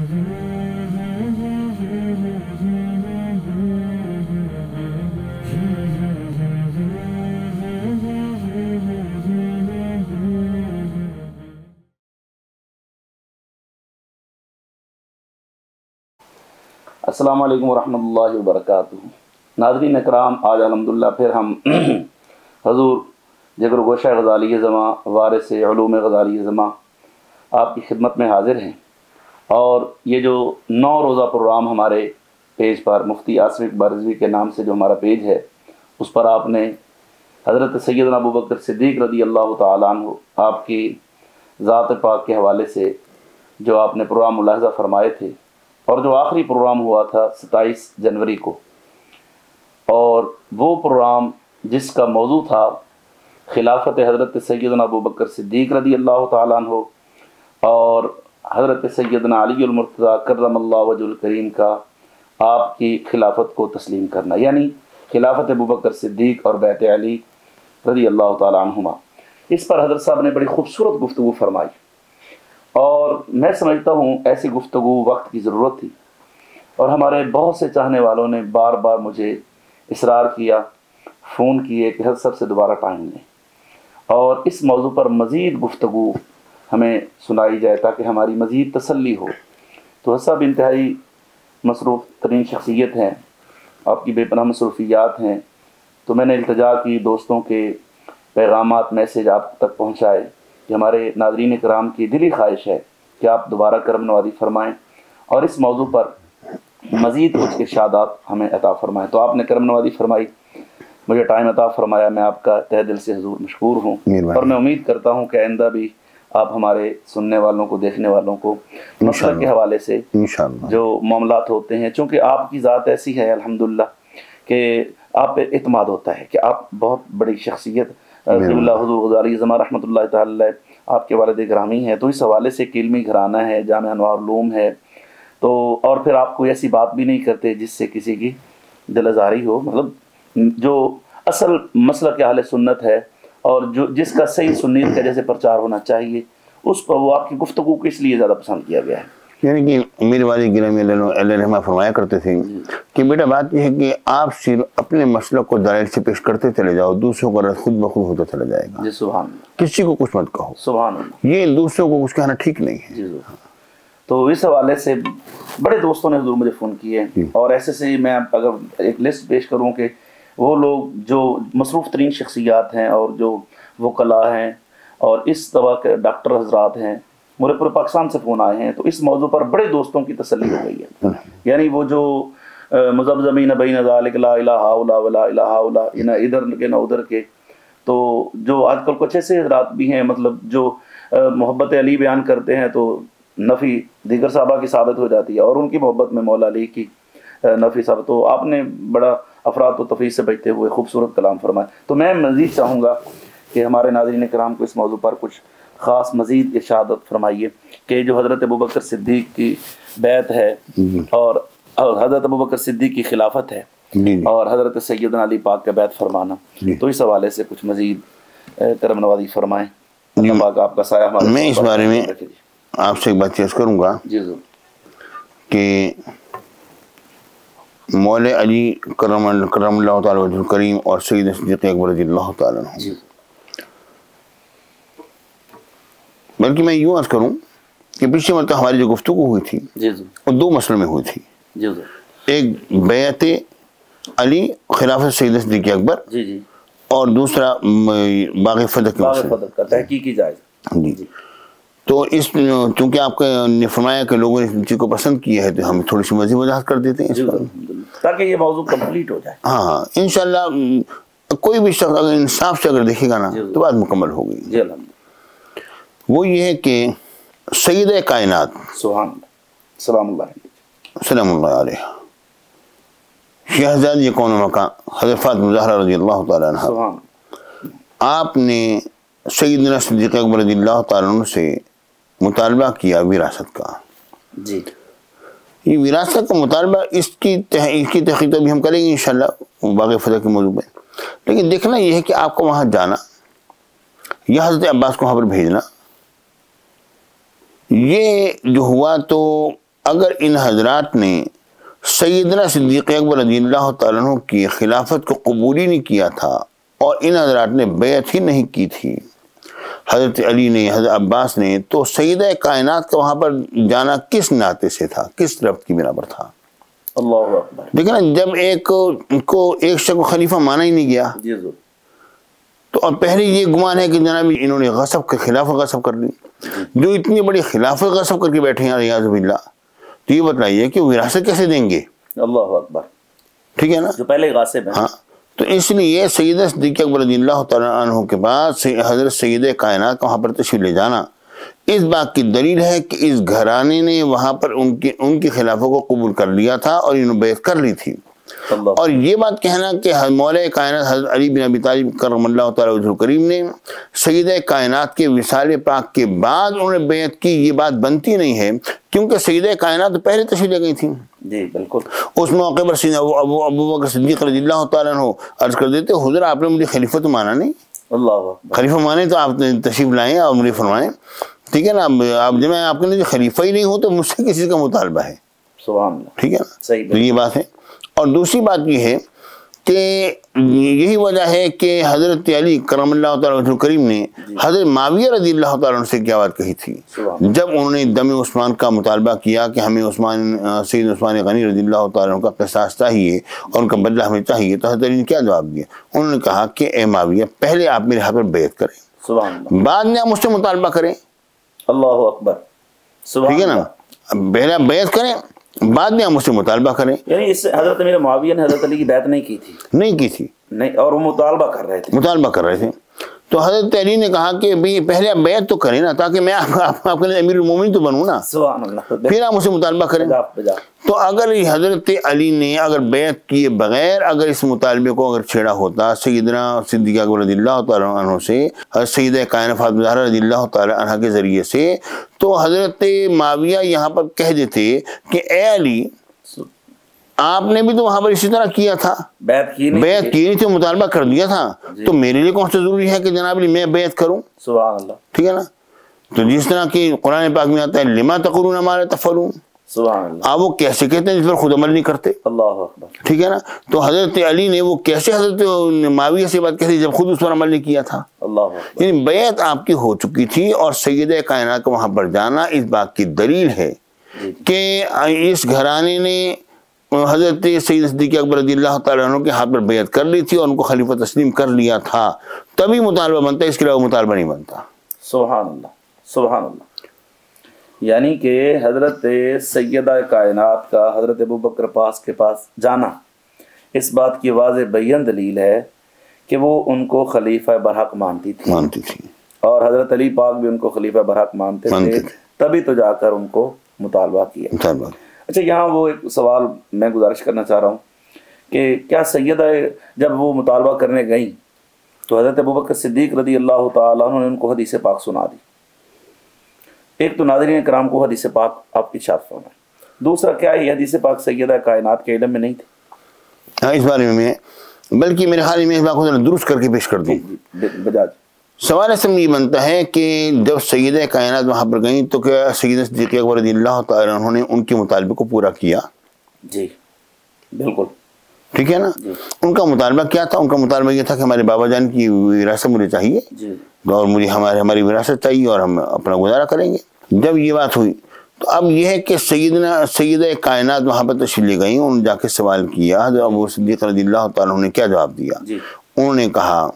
السلام علیکم ورحمۃ اللہ وبرکاتہ۔ ناظرین اکرام، آج الحمدللہ پھر ہم حضور جگر گوشہ غزالی زماں وارث علوم غزالی زماں آپ کی خدمت میں حاضر ہیں، اور یہ جو 9 روزہ پروگرام ہمارے پیج پر مفتی آصف اقبال رضوی کے نام سے جو ہمارا پیج ہے، اس پر آپ نے حضرت سیدنا ابوبکر صدیق رضی اللہ تعالیٰ عنہ آپ کی ذات پاک کے حوالے سے جو آپ نے پروگرام ملاحظہ فرمائے تھے، اور جو آخری پروگرام ہوا تھا 27 جنوری کو، اور وہ پروگرام جس کا موضوع تھا خلافت حضرت سیدنا ابوبکر صدیق رضی اللہ تعالیٰ عنہ اور حضرت سیدنا علی المرتضیٰ کرم اللہ وجہ الکریم کا آپ کی خلافت کو تسلیم کرنا، یعنی خلافت ابوبکر صدیق اور بیعت علی رضی اللہ تعالیٰ عنہما۔ اس پر حضرت صاحب نے بڑی خوبصورت گفتگو فرمائی، اور میں سمجھتا ہوں ایسی گفتگو وقت کی ضرورت تھی، اور ہمارے بہت سے چاہنے والوں نے بار بار مجھے اصرار کیا، فون کیے کہ حضرت صاحب سے دوبارہ ٹائم لیں اور اس موضوع پر مزید گفتگو ہمیں سنائی جائے تاکہ ہماری مزید تسلی ہو۔ تو حضرت صاحب انتہائی مصروف ترین شخصیت ہیں، آپ کی بے پناہ مصروفیات ہیں، تو میں نے التجا کی دوستوں کے پیغامات میسیج آپ تک پہنچائے کہ ہمارے ناظرین کرام کی دلی خواہش ہے کہ آپ دوبارہ کرم نوازی فرمائیں اور اس موضوع پر مزید کچھ ارشادات ہمیں عطا فرمائیں۔ تو آپ نے کرم نوازی فرمائی، مجھے ٹائم عطا فرمایا، میں آپ کا تہ دل سے حضور مشکور ہوں، اور میں امید کرتا ہوں کہ آئندہ بھی آپ ہمارے سننے والوں کو، دیکھنے والوں کو مسلک کے حوالے سے جو معاملات ہوتے ہیں، چونکہ آپ کی ذات ایسی ہے الحمدللہ کہ آپ پہ اعتماد ہوتا ہے کہ آپ بہت بڑی شخصیت اللہ حضور غزالی زماں رحمۃ اللہ تعالی آپ کے والد گرامی ہیں، تو اس حوالے سے ایک علمی گھرانہ ہے، جامعہ انوار العلوم ہے، تو اور پھر آپ کوئی ایسی بات بھی نہیں کرتے جس سے کسی کی دل آزاری ہو، مطلب جو اصل مسلک اہل سنت ہے اور جو جس کا صحیح سنیت کا جیسے پرچار ہونا چاہیے، اس پر وہ آپ کی گفتگو کو اس لیے زیادہ پسند کیا گیا ہے۔ یعنی کہ میرے والد گرامی اللہ رحمہ فرمایا کرتے تھے کہ بیٹا بات یہ ہے کہ آپ صرف اپنے مسلک کو دلائل سے پیش کرتے چلے جاؤ، دوسروں کا رد خود بخود ہوتا چلا جائے گا۔ جی سبحان اللہ۔ کسی کو کچھ مت کہو، سبحان اللہ۔ یہ دوسروں کو کچھ کہنا ٹھیک نہیں ہے۔ جی تو اس حوالے سے بڑے دوستوں نے حضور مجھے فون کیے، اور ایسے سے میں اگر ایک لسٹ پیش کروں کہ وہ لوگ جو مصروف ترین شخصیات ہیں اور جو وکلاء ہیں اور اس طرح کے ڈاکٹر حضرات ہیں، مجھے پورے پاکستان سے فون آئے ہیں، تو اس موضوع پر بڑے دوستوں کی تسلی ہو گئی ہے۔ یعنی وہ جو مذبذبین بین ذالک لا الہ الا ولا الہ الا، نہ ادھر کے نہ ادھر کے، تو جو آج کل کچھ ایسے حضرات بھی ہیں مطلب جو محبت علی بیان کرتے ہیں تو نفی دیگر صحابہ کی ثابت ہو جاتی ہے، اور ان کی محبت میں مولا علی کی نفی ثابت۔ تو آپ نے بڑا افراد و تفریح سے بچتے ہوئے خوبصورت کلام فرمایا، تو میں مزید چاہوں گا کہ ہمارے ناظرین کرام کو اس موضوع پر کچھ خاص مزید ارشادات فرمائیے کہ جو حضرت ابوبکر صدیق کی بیعت ہے اور حضرت ابوبکر صدیق کی خلافت ہے اور حضرت سیدنا علی پاک کا بیعت فرمانا، تو اس حوالے سے کچھ مزید کرم نوازی فرمائیں۔ اللہ پاک آپ کا سایہ ہمارے۔ میں اس بارے میں آپ سے ایک بات چیز کروں گا کہ مولا علی کرم اللہ تعالیٰ وجہ الکریم اور سیدنا صدیق اکبر رضی اللہ تعالیٰ عنہ، بلکہ میں یوں عرض کروں کہ پچھلے مرتبہ ہماری جو گفتگو ہوئی تھی وہ 2 مسئلوں میں ہوئی تھی، ایک بیعت علی خلافت سیدنا صدیق اکبر، اور دوسرا باغ فتح کا تحقیقی جائزہ۔ جی، تو اس چونکہ آپ نے فرمایا کہ لوگوں نے اس چیز کو پسند کیا ہے تو ہم تھوڑی سی مزید وضاحت کر دیتے ہیں تاکہ یہ موضوع کمپلیٹ ہو جائے۔ ہاں انشاءاللہ کوئی بھی شخص اگر انصاف سے اگر دیکھے گا نا تو بات مکمل ہو گئی۔ جی الحمدللہ۔ وہ یہ ہے کہ سید کائنات سبحان اللہ، سلام اللہ علیہ، شہزادی کون و مکان حضرت فاطمہ زہرا رضی اللہ تعالیٰ عنہ، آپ نے سیدنا صدیق اکبر رضی اللہ تعالیٰ عنہ سے مطالبہ کیا وراثت کا۔ جی، یہ وراثت کا مطالبہ اس کی تحقیق تو بھی ہم کریں گے انشاءاللہ باغ فتح کے موضوع پہ، لیکن دیکھنا یہ ہے کہ آپ کو وہاں جانا یا حضرت عباس کو وہاں پر بھیجنا، یہ جو ہوا تو اگر ان حضرات نے سیدنا صدیق اکبر رضی اللہ تعالیٰ عنہ کی خلافت کو قبول ہی نہیں کیا تھا اور ان حضرات نے بیعت ہی نہیں کی تھی حضرت علی نے، حضرت عباس نے، تو سیدہ کائنات کا وہاں پر جانا کس ناطے سے تھا، کس ربط کی بنا پر تھا؟ اللہ اکبر. دیکھیں نا، جب ایک شخص کو خلیفہ مانا ہی نہیں گیا تو اور پہلے یہ گمان ہے کہ جناب انہوں نے غصب کے خلاف غصب کر لی، جو اتنی بڑی خلافت غصب کر کے بیٹھے ہیں ریاض باللہ، تو یہ بتائیے کہ وراثت کیسے دیں گے؟ اللہ اکبر. ٹھیک ہے نا، جو پہلے غاصب ہیں. ہاں، تو اس لیے سیدہ صدیقہ اکبر رضی اللہ تعالیٰ عنہ کے بعد حضرت سیدہ کائنات کا وہاں پر تشریف لے جانا اس بات کی دلیل ہے کہ اس گھرانے نے وہاں پر ان کی خلافت کو قبول کر لیا تھا اور انہوں نے بیعت کر لی تھی. اور یہ بات کہنا کہ مولا کائنات حضرت علی بن ابی طالب کرم اللہ تعالیٰ وجہہ الکریم نے سیدہ کائنات کے وصال پاک کے بعد انہوں نے بیعت کی، یہ بات بنتی نہیں ہے، کیونکہ سیدہ کائنات پہلے تشریف لے گئی تھیں. جی بالکل. اس موقع پر سیدنا ابو بکر صدیق رضی اللہ تعالیٰ عنہ عرض کر دیتے، حضور آپ نے مجھے خلیفہ تو مانا نہیں، اللہ خلیفہ مانے تو آپ تشریف لائیں اور مجھے فرمائیں. ٹھیک ہے نا، آپ جب میں آپ کے لیے خلیفہ ہی نہیں ہوں تو مجھ سے کسی کا مطالبہ ہے. سبحان اللہ. ٹھیک ہے نا، صحیح. تو یہ بات ہے. اور دوسری بات یہ ہے کہ یہی وجہ ہے کہ حضرت علی کرم اللہ تعالیٰ وجہ الکریم نے حضرت معاویہ رضی اللہ تعالیٰ عنہ سے کیا بات کہی تھی جب انہوں نے دم عثمان کا مطالبہ کیا کہ ہمیں سید عثمان غنی رضی اللہ تعالیٰ عنہ کا قصاص چاہیے اور ان کا بدلہ ہمیں چاہیے، تو حضرت علی نے کیا جواب دیا؟ انہوں نے کہا کہ اے معاویہ، پہلے آپ میرے حق پر بیعت کریں، بعد میں آپ مجھ سے مطالبہ کریں. اللہ اکبر. ٹھیک ہے نا، پہلے بیعت کریں، بعد میں ہم اس سے مطالبہ کریں. یعنی اس حضرت امیر معاویہ نے حضرت علی کی بیعت نہیں کی تھی نہیں، اور وہ مطالبہ کر رہے تھے. تو حضرت علی نے کہا کہ پہلے آپ بیعت تو کریں نا، تاکہ میں آپ کے لیے امیر المومنین تو بنوں نا، سبحان اللہ، پھر آپ اسے مطالبہ کریں. تو اگر حضرت علی نے اگر بیعت کیے بغیر اگر اس مطالبے کو اگر چھیڑا ہوتا سیدنا صدیقہ اکبر رضی اللہ تعالیٰ عنہ سے، حضرت سیدہ کائنات فاطمہ زہرا رضی اللہ تعالیٰ عنہ کے ذریعے سے، تو حضرت معاویہ یہاں پر کہہ دیتے کہ اے علی، آپ نے بھی تو وہاں پر اسی طرح کیا تھا، بیعت کی نہیں تھی، مطالبہ کر دیا تھا، تو میرے لیے کون سا ضروری ہے کہ جناب علی میں بیعت کروں؟ سبحان اللہ. ٹھیک ہے نا. تو جس طرح کی قرآن پاک میں آتا ہے لما تقولون ما لا تفعلون، سبحان اللہ، آپ وہ کیسے کہتے ہیں جس پر خود عمل نہیں کرتے. اللہ اکبر. ٹھیک ہے نا. تو حضرت علی نے وہ کیسے حضرت معاویہ سے بات کہی جب خود اس پر عمل نہیں کیا تھا. اللہ اکبر. یعنی بیعت آپ کی ہو چکی تھی اور سیدہ کائنات کا وہاں پر جانا اس بات کی دلیل ہے کہ اس گھرانے نے حضرت سید صدیق اکبر رضی اللہ تعالیٰ عنہ کے ہاتھ پر بیعت کر لی تھی اور ان کو خلیفہ تسلیم کر لیا تھا، تبھی مطالبہ بنتا ہے، اس کے علاوہ مطالبہ نہیں بنتا. سبحان اللہ، سبحان اللہ. یعنی کہ حضرت سیدہ کائنات کا حضرت ابوبکر کے پاس جانا اس بات کی واضح بیان دلیل ہے کہ وہ ان کو خلیفہ برحق مانتی تھی اور حضرت علی پاک بھی ان کو خلیفہ برحق مانتے تھے، تبھی تو جا کر ان کو مطالبہ کیا. اچھا، یہاں وہ ایک سوال میں گزارش کرنا چاہ رہا ہوں کہ کیا سیدہ جب وہ مطالبہ کرنے گئیں تو حضرت ابوبکر صدیق رضی اللہ تعالیٰ عنہ نے ان کو حدیث پاک سنا دی؟ ایک تو ناظرین کرام کو حدیث پاک آپ کی ارشاد فرمائیں، دوسرا کیا یہ حدیث پاک سیدہ کائنات کے علم میں نہیں تھی؟ ہاں، اس بارے میں بلکہ میرے خیال میں اس بات کو درست کر کے پیش کر دوں. بجاج سوال اصل یہ بنتا ہے کہ جب سیدہ کائنات وہاں پر گئیں تو کیا سیدہ صدیقہ اکبر رضی اللہ تعالیٰ عنہ نے ان کے مطالبے کو پورا کیا؟ جی بالکل. ٹھیک ہے نا. ان کا مطالبہ کیا تھا؟ ان کا مطالبہ یہ تھا کہ ہمارے بابا جان کی وراثت مجھے چاہیے اور مجھے ہماری وراثت چاہیے اور ہم اپنا گزارا کریں گے. جب یہ بات ہوئی تو اب یہ ہے کہ سیدہ کائنات وہاں پر تشریف لے گئیں، انہوں نے جا کے سوال کیا، حضرت ابو صدیق رضی اللہ تعالیٰ عنہ نے کیا جواب دیا؟ انہوں نے کہا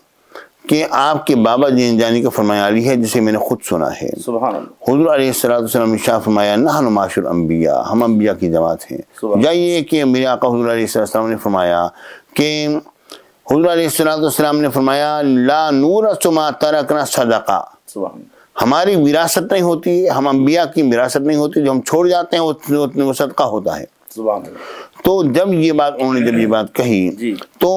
کہ آپ کے بابا جانی کا فرمایا علی ہے جسے میں نے خود سنا ہے. سبحان اللہ. حضور علیہ السلام نے شاہ فرمایا نحن معاشر انبیاء، ہم انبیاء کی جماعت ہیں. یا یہ کہ میرے آقا حضور علیہ السلام نے فرمایا کہ حضور علیہ السلام نے فرمایا لا نورث ما ترکنا صدقہ، ہماری وراثت نہیں ہوتی، ہم انبیاء کی وراثت نہیں ہوتی، جو ہم چھوڑ جاتے ہیں وہ صدقہ ہوتا ہے. سبحان اللہ. تو جب یہ بات کہی تو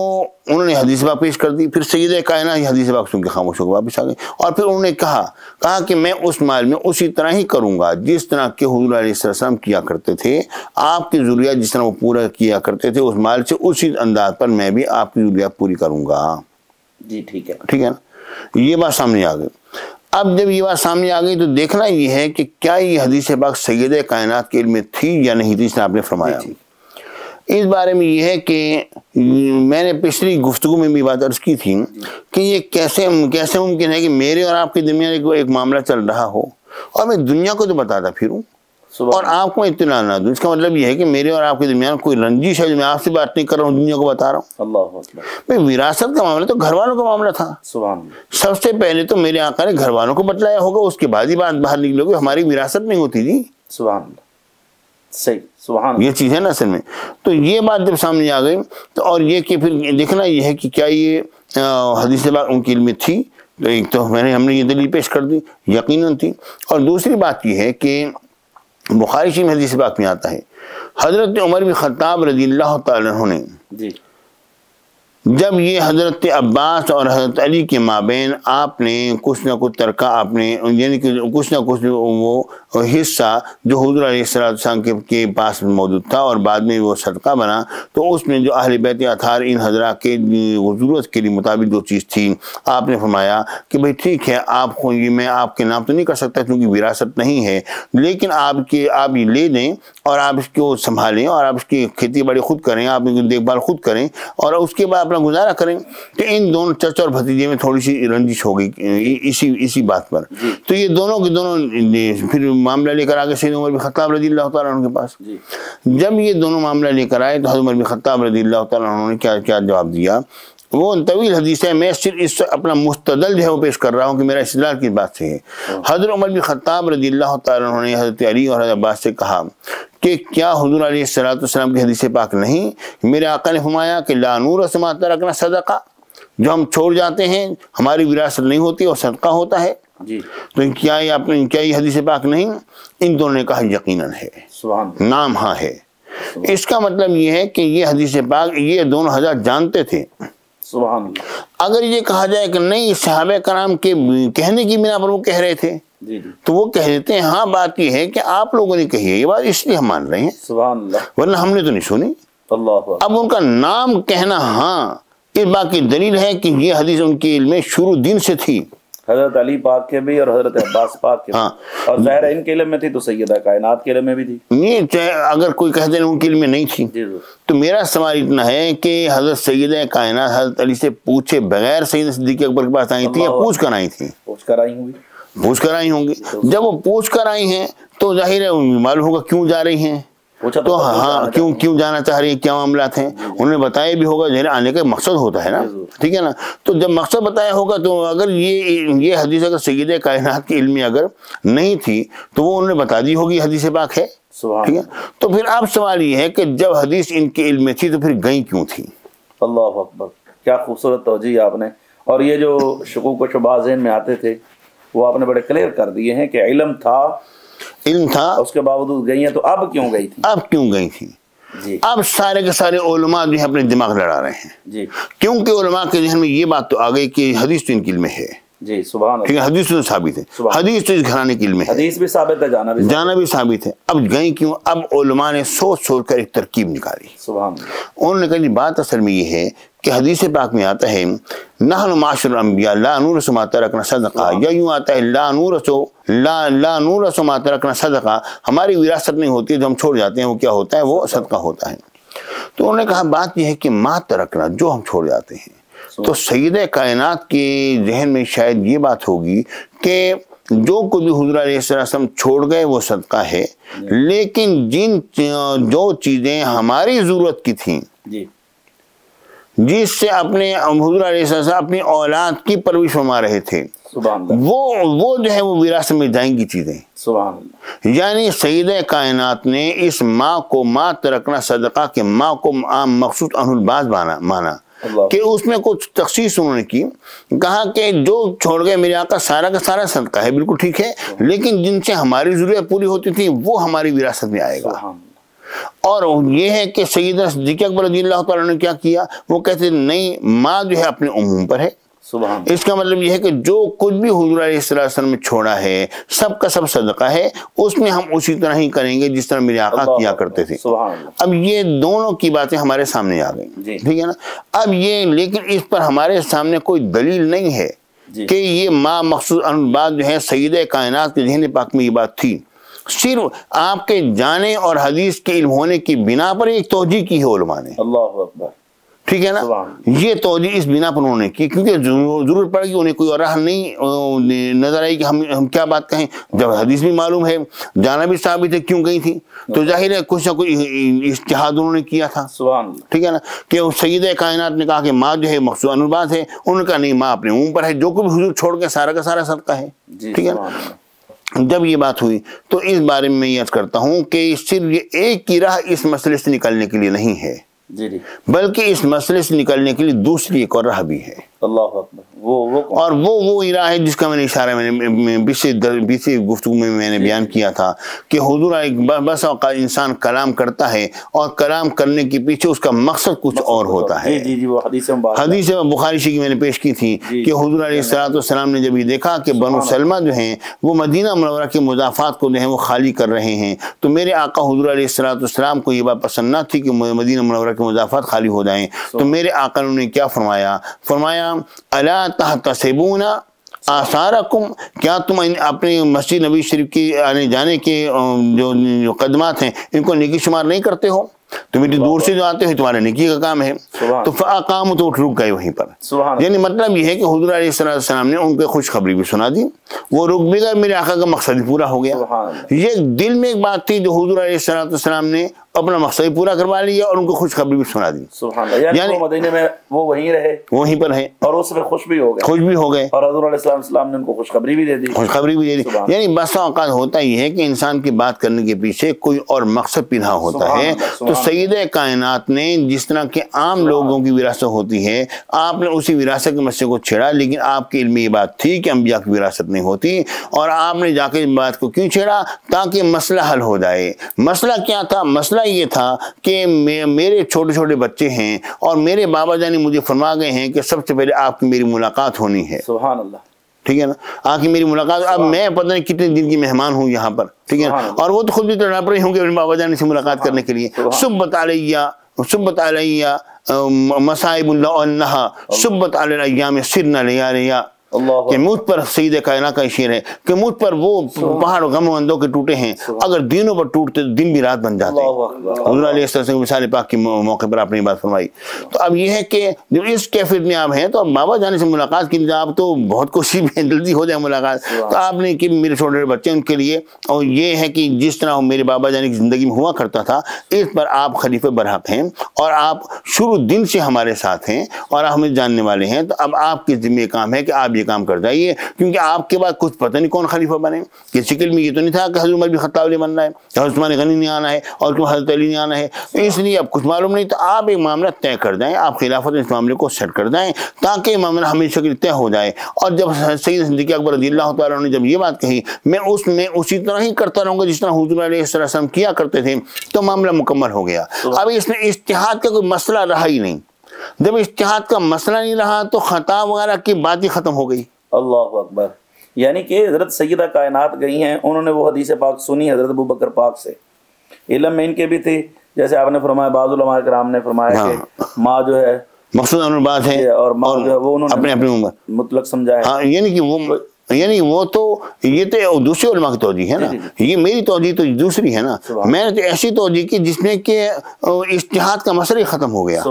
انہوں نے حدیث پاک پیش کر دی. پھر سیدہ کائنات یہ حدیث پاک سن کے خاموش ہو کے واپس آ گئے اور پھر انہوں نے کہا کہ میں اس مال میں اسی طرح ہی کروں گا جس طرح کہ حضور علیہ السلام کیا کرتے تھے، آپ کی ضروریات جس طرح وہ پورا کیا کرتے تھے اس مال سے اسی انداز پر میں بھی آپ کی ضروریات پوری کروں گا. جی ٹھیک ہے نا. یہ بات سامنے آ گئی. اب جب یہ بات سامنے آ گئی تو دیکھنا یہ ہے کہ کیا یہ حدیث پاک سید کائنات کے علم میں تھی یا نہیں تھی، اس نے آپ نے فرمایا۔ اس بارے میں یہ ہے کہ میں نے پچھلی گفتگو میں بھی بات عرض کی تھی کہ یہ کیسے ممکن ہے کہ میرے اور آپ کے درمیان ایک معاملہ چل رہا ہو اور میں دنیا کو تو بتاتا پھروں اور آپ کو اطلاع نہ دوں۔ اس کا مطلب یہ ہے کہ میرے اور آپ کے درمیان کوئی رنجش ہے جو میں آپ سے بات نہیں کر رہا ہوں، دنیا کو بتا رہا ہوں۔ اللہ اکبر۔ بھئی وراثت کا معاملہ تو گھر والوں کا معاملہ تھا، سبحان اللہ۔ سب سے پہلے تو میرے آقا نے گھر والوں کو بتلایا ہوگا، اس کے بعد ہی بات باہر نکلے گی، ہماری وراثت نہیں ہوتی جی۔ سبحان اللہ، صحیح، سبحان اللہ۔ یہ چیز ہے نا اصل میں۔ تو یہ بات جب سامنے آ گئی تو اور یہ کہ پھر دیکھنا یہ ہے کہ کیا یہ حدیث پاک ان کی علم میں تھی، تو ایک تو ہم نے یہ دلیل پیش کر دی، یقیناً تھی۔ اور دوسری بات یہ ہے کہ بخاری شریف میں حدیث پاک میں آتا ہے حضرت عمر بن خطاب رضی اللہ تعالیٰ عنہ نے جب یہ حضرت عباس اور حضرت علی کے مابین آپ نے کچھ نہ کچھ ترکہ، آپ نے یعنی کہ کچھ نہ کچھ وہ حصہ جو حضور علیہ السلام کے پاس موجود تھا اور بعد میں وہ صدقہ بنا، تو اس میں جو اہل بیت اطہار ان حضرات کے ضرورت کے لیے مطابق جو چیز تھی، آپ نے فرمایا کہ بھئی ٹھیک ہے، آپ کو یہ میں آپ کے نام تو نہیں کر سکتا کیونکہ وراثت نہیں ہے، لیکن آپ یہ لے دیں اور آپ اس کو سنبھالیں اور آپ اس کی کھیتی باڑی خود کریں، آپ اس کی دیکھ بھال خود کریں اور اس کے بعد اپنا گزارا کریں۔ کہ ان دونوں چچا اور بھتیجے میں تھوڑی سی رنجش ہو گئی اسی بات پر، تو یہ دونوں کے دونوں پھر معاملہ لے کر آگے سیدنا عمر بن خطاب رضی اللہ تعالیٰ عنہ کے پاس۔ جب یہ دونوں معاملہ لے کر آئے تو حضرت عمر بن خطاب رضی اللہ تعالیٰ عنہ نے کیا جواب دیا؟ وہ طویل حدیث ہے، میں صرف اس اپنا مستدل جو ہے وہ پیش کر رہا ہوں کہ میرا استدلال کس بات سے ہے۔ حضرت عمر بن خطاب رضی اللہ تعالیٰ عنہ نے حضرت علی اور حضرت عباس سے کہا کہ کیا حضور علیہ السلام کی حدیث پاک نہیں؟ میرے آقا نے فرمایا کہ لا نورث ما ترکنا صدقہ، جو ہم چھوڑ جاتے ہیں ہماری وراثت نہیں ہوتی اور صدقہ ہوتا ہے۔ تو کیا یہ حدیث پاک نہیں؟ ان دونوں نے کہا یقیناً ہے، نام ہاں ہے۔ اس کا مطلب یہ ہے کہ یہ حدیث پاک یہ دونوں حضرات جانتے تھے۔ سبحان اللہ۔ اگر یہ کہا جائے کہ نہیں صحابہ کرام کے کہنے کی بنا پر وہ کہہ رہے تھے تو وہ کہہ دیتے ہیں ہاں بات یہ ہے کہ آپ لوگوں نے کہی ہے یہ بات، اس لیے ہم مان رہے ہیں، سبحان اللہ، ورنہ ہم نے تو نہیں سنی۔ اب ان کا نام کہنا ہاں اس بات کی دلیل ہے کہ یہ حدیث ان کے علم میں شروع دن سے تھی، حضرت علی پاک کے بھی اور حضرت عباس پاک کے بھی، اور ظاہر ان کے علم میں تھی تو سیدہ کائنات کے علم میں بھی تھی۔ نہیں چاہے اگر کوئی کہتے ہیں ان کے علم میں نہیں تھی تو میرا سوال اتنا ہے کہ حضرت سیدہ کائنات حضرت علی سے پوچھے بغیر سیدنا صدیق اکبر کے پاس آئی تھی یا پوچھ کر آئی تھی؟ پوچھ کر آئی ہوں گی، پوچھ کر آئی ہوں گی۔ جب وہ پوچھ کر آئی ہیں تو ظاہر ہے معلوم ہوگا کیوں جا رہی ہیں، تو ہاں کیوں جانا چاہ رہی ہیں، کیا معاملات ہیں، انہوں نے بتایا بھی ہوگا، ظاہر آنے کا مقصد ہوتا ہے نا، ٹھیک ہے نا۔ تو جب مقصد بتایا ہوگا تو اگر یہ حدیث اگر سیدہ کائنات کی علم میں اگر نہیں تھی تو وہ انہوں نے بتا دی ہوگی حدیث پاک ہے، ٹھیک ہے۔ تو پھر اب سوال یہ ہے کہ جب حدیث ان کے علم میں تھی تو پھر گئی کیوں تھی؟ اللہ اکبر، کیا خوبصورت توجیہ آپ نے، اور یہ جو شکوک و شبہات ذہن میں آتے تھے وہ آپ نے بڑے کلیئر کر دیے ہیں کہ علم تھا اس کے باوجود گئی ہیں، تو اب کیوں گئی تھی؟ اب کیوں گئی تھی؟ اب سارے کے سارے علماء جو ہے اپنے دماغ لڑا رہے ہیں، کیونکہ علماء کے ذہن میں یہ بات تو آ گئی کہ حدیث تو ان کے علم میں ہے، جی سبحان اللہ، حدیث تو ثابت ہے، حدیث تو اس گھرانے کے علم میں ہے، حدیث بھی ثابت ہے، جانا بھی ثابت ہے۔ اب گئی کیوں؟ اب علماء نے سوچ کر ایک ترکیب نکالی۔ سبحان اللہ۔ انہوں نے کہا بات اصل میں یہ ہے کہ حدیث پاک میں آتا ہے نحن معاشر الانبیاء لا نورث ما ترکنا صدقہ، یا یوں آتا ہے لا نورث ما ترکنا صدقہ، ہماری وراثت نہیں ہوتی، جو ہم چھوڑ جاتے ہیں وہ کیا ہوتا ہے؟ وہ صدقہ ہوتا ہے۔ تو انہوں نے کہا بات یہ ہے کہ ما ترکنا، جو ہم چھوڑ جاتے ہیں، تو سیدہ کائنات کے ذہن میں شاید یہ بات ہوگی کہ جو کچھ بھی حضور علیہ السلام چھوڑ گئے وہ صدقہ ہے، لیکن جو چیزیں ہماری ضرورت کی تھیں، جس سے اپنے حضور علیہ السلام اپنی اولاد کی پرورش فرما رہے تھے، وہ جو ہے وہ وراثت میں جائیں گی چیزیں۔ سبحان اللہ۔ یعنی سیدہ کائنات نے اس ماں کو ما ترکنا صدقہ کے ماں کو عام مخصوص عنہ الباز مانا کہ اس میں کچھ تخصیص انہوں نے کی، کہا کہ جو چھوڑ گئے میرے آقا سارا کا سارا صدقہ ہے، بالکل ٹھیک ہے، لیکن جن سے ہماری ضرورت پوری ہوتی تھی وہ ہماری وراثت میں آئے گا۔ اور یہ ہے کہ سیدنا صدیق اکبر رضی اللہ تعالیٰ نے کیا کیا، وہ کہتے نہیں ماں جو ہے اپنے عموم پر ہے، اس کا مطلب یہ ہے کہ جو کچھ بھی حضور علیہ السلام نے چھوڑا ہے سب کا سب صدقہ ہے، اس میں ہم اسی طرح ہی کریں گے جس طرح میرے آقا کیا کرتے تھے۔ اب یہ دونوں کی باتیں ہمارے سامنے آ گئی، ٹھیک ہے نا۔ اب یہ لیکن اس پر ہمارے سامنے کوئی دلیل نہیں ہے کہ یہ ما مخصوص بات جو ہے سید کائنات کے ذہن پاک میں یہ بات تھی، صرف آپ کے جانے اور حدیث کے علم ہونے کی بنا پر ایک توجہ کی ہے علماء نے، اللہ اکبر، ٹھیک ہے نا، یہ توجہ اس بنا پر انہوں نے کی، کیونکہ ضرورت پڑ گئی انہیں، کوئی اور راہ نہیں نظر آئی کہ ہم کیا بات کہیں، جب حدیث بھی معلوم ہے، جانا بھی ثابت ہے کیوں گئی تھی، تو ظاہر ہے کچھ نہ کچھ اجتہاد انہوں نے کیا تھا، ٹھیک ہے نا، کہ سید کائنات نے کہا کہ ماں جو ہے مخصوص انبات ہے، انہوں نے کہا نہیں ماں اپنے منہ پر ہے، جو کچھ حضور چھوڑ کے سارا کا سارا صدقہ ہے، ٹھیک ہے نا۔ جب یہ بات ہوئی تو اس بارے میں یہ عرض کرتا ہوں کہ صرف یہ ایک کی راہ اس مسئلے سے نکلنے کے لیے نہیں ہے، بلکہ اس مسئلے سے نکلنے کے لیے دوسری ایک اور راہ بھی ہے، اللہ اکبر، اور وہ راہ ہے جس کا میں نے اشارہ میں نے بیسی گفتگو میں نے بیان کیا تھا کہ حضور بس اوقات انسان کلام کرتا ہے اور کلام کرنے کے پیچھے اس کا مقصد کچھ اور ہوتا ہے، حدیث بخاری شریف میں نے پیش کی تھی کہ حضور علیہ السلام نے جب یہ دیکھا کہ بنو سلمہ جو ہیں وہ مدینہ منورہ کے مضافات کو جو ہیں وہ خالی کر رہے ہیں، تو میرے آقا حضور علیہ السلام کو یہ بات پسند نہ تھی کہ مدینہ منورہ کے مضافات خالی ہو جائیں، تو میرے آقا نے کیا فرمایا الا تحتسبون آثارکم، کیا تم اپنے مسجد نبی شریف کی آنے جانے کے جو قدمات ہیں ان کو نیکی شمار نہیں کرتے ہو؟ تم اتنی دور سے جو آتے ہو تمہارا نیکی کا کام ہے، تو فاقاموا، تو رک گئے وہیں پر، یعنی مطلب یہ ہے کہ حضور علیہ السلام نے ان کو خوشخبری بھی سنا دی، وہ رک بھی گئے، میرے آقا کا مقصد بھی پورا ہو گیا۔ یہ دل میں ایک بات تھی جو حضور علیہ السلام نے اپنا مقصد پورا کروا لیا اور ان کو خوشخبری بھی سنا دی، یعنی مدینے میں وہ وہیں رہے، وہیں پر ہے، اور اس میں خوش بھی ہو گئے، اور حضور علیہ السلام نے ان کو خوشخبری بھی دے دی، یعنی بس اوقات ہوتا ہی ہے کہ انسان کی بات کرنے کے پیچھے کوئی اور مقصد پنہا ہوتا ہے، تو سید کائنات نے جس طرح کے عام لوگوں کی وراثت ہوتی ہے، آپ نے اسی وراثت کے مسئلے کو چھیڑا، لیکن آپ کے علم میں یہ بات تھی کہ انبیاء کی وراثت نہیں ہوتی، اور آپ نے جا کے بات کو کیوں چھیڑا؟ تاکہ مسئلہ حل ہو جائے۔ مسئلہ کیا تھا؟ مسئلہ یہ تھا کہ میرے چھوٹے چھوٹے بچے ہیں اور میرے بابا جان مجھے فرما گئے ہیں کہ سب سے پہلے آپ کی میری ملاقات ہونی ہے، سبحان اللہ، ٹھیک ہے نا، آپ کی میری ملاقات، اب میں پتہ نہیں کتنے دن کی مہمان ہوں یہاں پر، ٹھیک ہے نا، اور وہ تو خود بھی تڑپ رہے ہوں گے اپنے بابا جان سے ملاقات کرنے کے لیے، صبت علیہ مصائب اللہ انہا صبت علی الایام سرنا لیالیا، کہ مجھ پر سید کائنات کا شعر ہے کہ مجھ پر وہ پہاڑ غم و اندوں کے ٹوٹے ہیں، اگر دنوں پر ٹوٹتے دن بھی رات بن جاتے ہیں۔ حضور علیہ السلام مثال پاک کے موقع پر آپ نے یہ بات فرمائی۔ تو اب یہ ہے کہ جب اس کیفیت میں آپ ہیں تو اب بابا جانے سے ملاقات کی، آپ تو بہت کوشش میں جلدی ہو جائے ملاقات، تو آپ نے کہ میرے چھوٹے بچے ان کے لیے، اور یہ ہے کہ جس طرح میرے بابا جانے کی زندگی میں ہوا کرتا تھا، اس پر آپ خلیفہ برحق ہیں اور آپ شروع دن سے ہمارے ساتھ ہیں اور ہمیں جاننے والے ہیں، تو اب آپ کے ذمہ کام ہے کہ آپ کام کر جائیے، کیونکہ آپ کے بعد کچھ پتہ نہیں کون خلیفہ بنے، کہ شکل میں یہ تو نہیں تھا کہ حضرت عمر بن خطاب علیہ بننا ہے، حضرت عثمان غنی نہیں آنا ہے، اور کیوں حضرت علی نہیں آنا ہے، اس لیے اب کچھ معلوم نہیں، تو آپ ایک معاملہ طے کر جائیں، آپ خلافت اس معاملے کو سیٹ کر جائیں تاکہ معاملہ ہمیشہ کے لیے طے ہو جائے۔ اور جب سید صدیق اکبر رضی اللہ تعالیٰ نے جب یہ بات کہی، میں اسی طرح ہی کرتا رہوں گا جس طرح حضور علیہ السلام کیا کرتے تھے، تو معاملہ مکمل ہو گیا۔ اب اس میں اجتہاد کا کوئی مسئلہ رہا ہی نہیں، جب اجتہاد کا مسئلہ نہیں رہا تو خطا وغیرہ کی بات ہی ختم ہو گئی۔ اللہ اکبر، یعنی کہ حضرت سیدہ کائنات گئی ہیں، انہوں نے وہ حدیث پاک سنی حضرت ابوبکر پاک سے، علم میں ان کے بھی تھی، جیسے آپ نے فرمایا، بعض علماء کرام نے فرمایا کہ ماں جو ہے مقصود ان بات ہے، اور ماں جو ہے وہ انہوں نے اپنے مطلق سمجھا ہے، ہاں، یعنی وہ تو یہ تو دوسرے علماء کی توجہ ہے نا، یہ میری توجہ تو دوسری ہے نا، میں نے تو ایسی توجہ کی جس میں کہ اجتہاد کا مسئلہ ہی ختم ہو گیا۔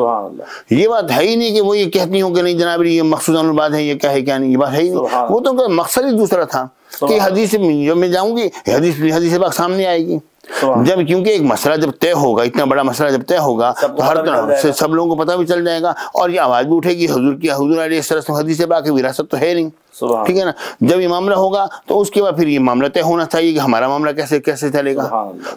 یہ بات ہے ہی نہیں کہ وہ یہ کہتی ہوں کہ نہیں جناب یہ مقصود ان بات ہے، یہ کیا ہے کیا نہیں، یہ بات ہے ہی نہیں، وہ تو مقصد ہی دوسرا تھا کہ حدیث جب میں جاؤں گی حدیث پاک سامنے آئے گی، جب کیونکہ ایک مسئلہ جب طے ہوگا، اتنا بڑا مسئلہ جب طے ہوگا تو ہر طرح سے سب لوگوں کو پتہ بھی چل جائے گا، اور یہ آواز بھی اٹھے گی حضور علیہ السلام حدیث پاک کی وراثت تو ہے نہیں، ٹھیک ہے نا، جب یہ معاملہ ہوگا تو اس کے بعد پھر یہ معاملہ طے ہونا چاہیے کہ ہمارا معاملہ کیسے چلے گا،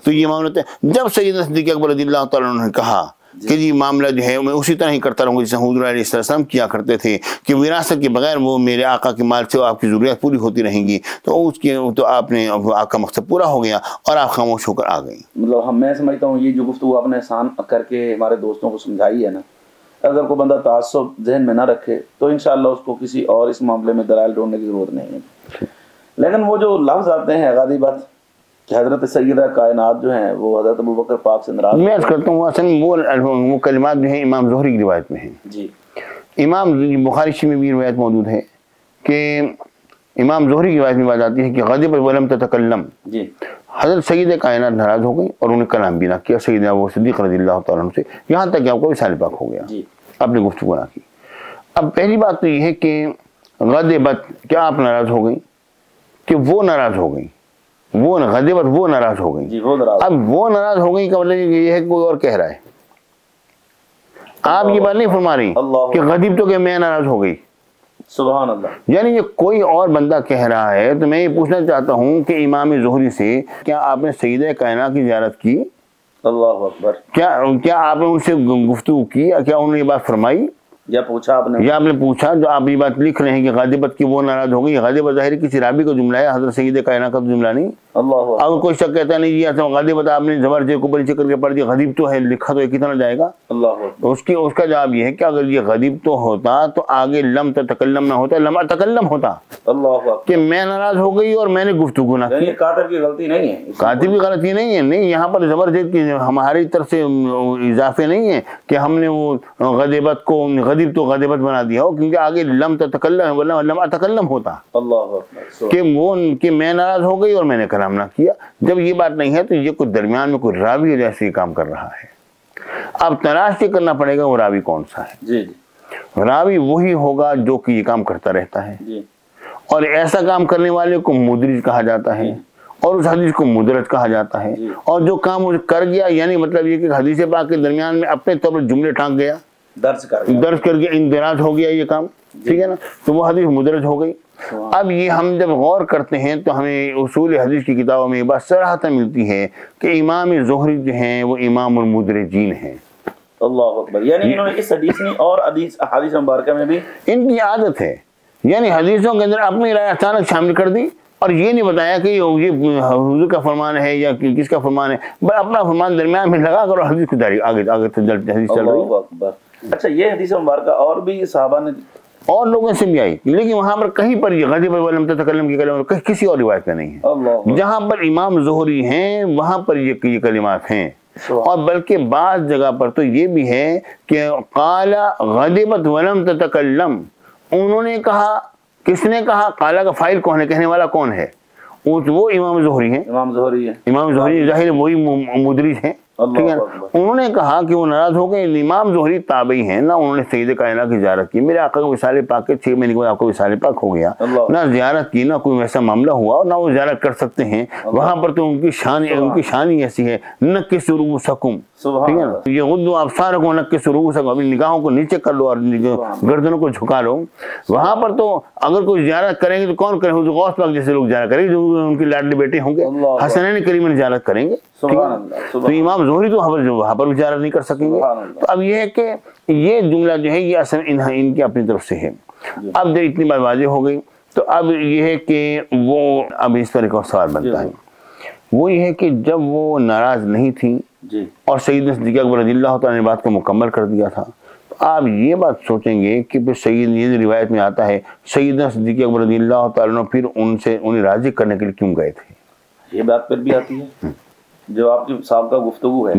تو یہ معاملہ طے۔ جب سیدنا صدیق اکبر رضی اللہ تعالیٰ عنہ نے کہا کہ جی معاملہ جو ہے میں اسی طرح ہی کرتا رہوں گا جیسے حضور علیہ السلام کیا کرتے تھے، کہ وراثت کے بغیر وہ میرے آقا کے مال سے آپ کی ضروریات پوری ہوتی رہیں گی، تو آپ نے آپ کا مقصد پورا ہو گیا اور آپ خاموش ہو کر آ گئی۔ مطلب میں سمجھتا ہوں یہ جو گفتگو آپ نے آسان کر کے ہمارے دوستوں کو سمجھائی ہے نا، اگر کوئی بندہ تعصب ذہن میں نہ رکھے تو انشاءاللہ اس کو کسی اور اس معاملے میں دلائل ڈھونڈنے کی ضرورت نہیں ہے۔ لیکن وہ جو لفظ آتے ہیں غاضبت کہ حضرت سیدہ کائنات جو ہیں وہ حضرت ابوبکر پاک سے ناراض، میں عرض کرتا ہوں اصل وہ کلمات جو ہیں امام زہری کی روایت میں ہیں، جی، امام بخاری شریف میں بھی روایت موجود ہے کہ امام زہری کی روایت میں بات آتی ہے کہ غضبت ولم تتکلم، حضرت سید کائنات ناراض ہو گئی اور انہیں کلام بھی نہ کیا سیدنا ابو صدیق رضی اللہ تعالیٰ عنہ سے، یہاں تک کہ آپ کو وصال پاک ہو گیا، آپ نے گفتگو نہ کی۔ اب پہلی بات تو یہ ہے کہ غضبت، کیا آپ ناراض ہو گئی کہ وہ ناراض ہو گئی؟ وہ غضبت وہ ناراض ہو گئی۔ اب وہ ناراض ہو گئی کا مطلب یہ ہے کہ کوئی اور کہہ رہا ہے، آپ یہ بات نہیں فرما رہی کہ غضب تو کہ میں ناراض ہو گئی، سبحان اللہ، یعنی یہ کوئی اور بندہ کہہ رہا ہے۔ تو میں یہ پوچھنا چاہتا ہوں کہ امام زہری سے کیا آپ نے سیدہ کائنات کی زیارت کی؟ اللہ اکبر، کیا آپ نے ان سے گفتگو کی؟ کیا انہوں نے یہ بات فرمائی یا پوچھا آپ نے؟ یا آپ نے پوچھا؟ جو آپ یہ بات لکھ رہے ہیں کہ غضبت کی وہ ناراض ہو گئی، غضبت ظاہر کسی رابی کا جملہ ہے، حضرت سید کائنات کا جملہ نہیں۔ اللہ اگر کوئی شک کہتا نہیں جی غضبت آپ نے زبر جے کو بڑی چکر کے پڑھ دیا، غضب تو ہے لکھا تو یہ کتنا جائے گا؟ اللہ اس کا جواب یہ ہے کہ اگر یہ غضب تو ہوتا تو آگے لم تتکلم نہ ہوتا، لم اتکلم ہوتا، اللہ کہ میں ناراض ہو گئی اور میں نے گفتگو نہ کی۔ کاتب کی غلطی نہیں ہے، کاتب کی غلطی نہیں ہے، نہیں یہاں پر زبرجد کی ہماری طرف سے اضافے نہیں ہے کہ ہم نے وہ غضبت کو غضب تو غضبت بنا دیا ہو، کیونکہ آگے لم تتکلم لم اتکلم ہوتا کہ میں ناراض ہو گئی اور میں نے کلام نہ کیا۔ جب یہ بات نہیں ہے تو یہ کوئی درمیان میں کوئی راوی جیسے کام کر رہا ہے۔ اب تلاش یہ کرنا پڑے گا وہ راوی کون سا ہے۔ راوی وہی ہوگا جو کہ یہ کام کرتا رہتا ہے، اور ایسا کام کرنے والے کو مدرج کہا جاتا ہے، اور اس حدیث کو مدرج کہا جاتا ہے۔ اور جو کام وہ کر گیا، یعنی مطلب یہ کہ حدیث پاک کے درمیان میں اپنے طور پر جملے ٹانک گیا، درج کر کے اندراج ہو گیا یہ کام، ٹھیک ہے نا، تو وہ حدیث مدرج ہو گئی۔ اب یہ ہم جب غور کرتے ہیں تو ہمیں اصول حدیث کی کتابوں میں یہ بات صراحتاً ملتی ہے کہ امام زہری جو ہیں وہ امام المدرجین ہیں۔ اللہ اکبر، یعنی انہوں نے اس حدیث میں اور حدیث مبارکہ میں بھی ان کی عادت ہے، یعنی حدیثوں کے اندر اپنی رائے اچانک شامل کر دی اور یہ نہیں بتایا کہ یہ حضور کا فرمان ہے یا کس کا فرمان ہے، بس اپنا فرمان درمیان میں لگا کر اور حدیث کو جاری آگے حدیث چل رہی ہے۔ اچھا، یہ حدیث مبارکہ اور بھی صحابہ نے اور لوگوں سے بھی آئی، لیکن وہاں پر کہیں پر یہ غضب ولم تتکلم کی کلمات کسی اور روایت میں نہیں ہے۔ جہاں پر امام زہری ہیں وہاں پر یہ کلمات ہیں، اور بلکہ بعض جگہ پر تو یہ بھی ہے کہ قال غضبت ولم تتکلم، انہوں نے کہا، کس نے کہا؟ قال کا فاعل کون ہے، کہنے والا کون ہے؟ وہ امام زہری ہیں، امام زہری ظاہر وہی مدرج ہیں، ٹھیک ہے نا۔ انہوں نے کہا کہ وہ ناراض ہو گئے۔ امام زہری تابعی ہیں، نہ انہوں نے سید کائنات کی زیارت کی، میرے آقا کو وصال پاک کے 6 مہینے کے بعد آپ کو وصال پاک ہو گیا، نہ زیارت کی، نہ کوئی ویسا معاملہ ہوا، اور نہ وہ زیارت کر سکتے ہیں۔ وہاں پر تو ان کی شان ہی ایسی ہے، نکس رؤوسکم، ٹھیک ہے نا، یہ غضوا ابصارکم نکس رؤوسکم، اپنی نگاہوں کو نیچے کر لو اور گردنوں کو جھکا لو۔ وہاں پر تو اگر کوئی زیارت کریں گے تو کون کرے؟ حضور غوث پاک جیسے لوگ زیارت کریں گے، جو ان کے لاڈلے بیٹے ہوں گے، حسنین کریمین زیارت کریں گے، تو امام زہری تو وہاں پر زیارت نہیں کر سکیں گے۔ تو اب یہ ہے کہ یہ جملہ جو ہے یہ اصل ان کی اپنی طرف سے ہے۔ اب جب اتنی بات واضح ہو گئی تو اب یہ ہے کہ وہ اب اس طرح کا سوال بنتا ہے، وہ یہ ہے کہ جب وہ ناراض نہیں تھی اور سیدنا صدیق اکبر رضی اللہ تعالیٰ نے بات کو مکمل کر دیا تھا، تو آپ یہ بات سوچیں گے کہ پھر یہ روایت میں آتا ہے سیدنا صدیق اکبر رضی اللہ تعالیٰ نے پھر انہیں راضی کرنے کے لیے کیوں گئے تھے؟ یہ بات پھر بھی آتی ہے جو آپ کی سابقہ گفتگو ہے،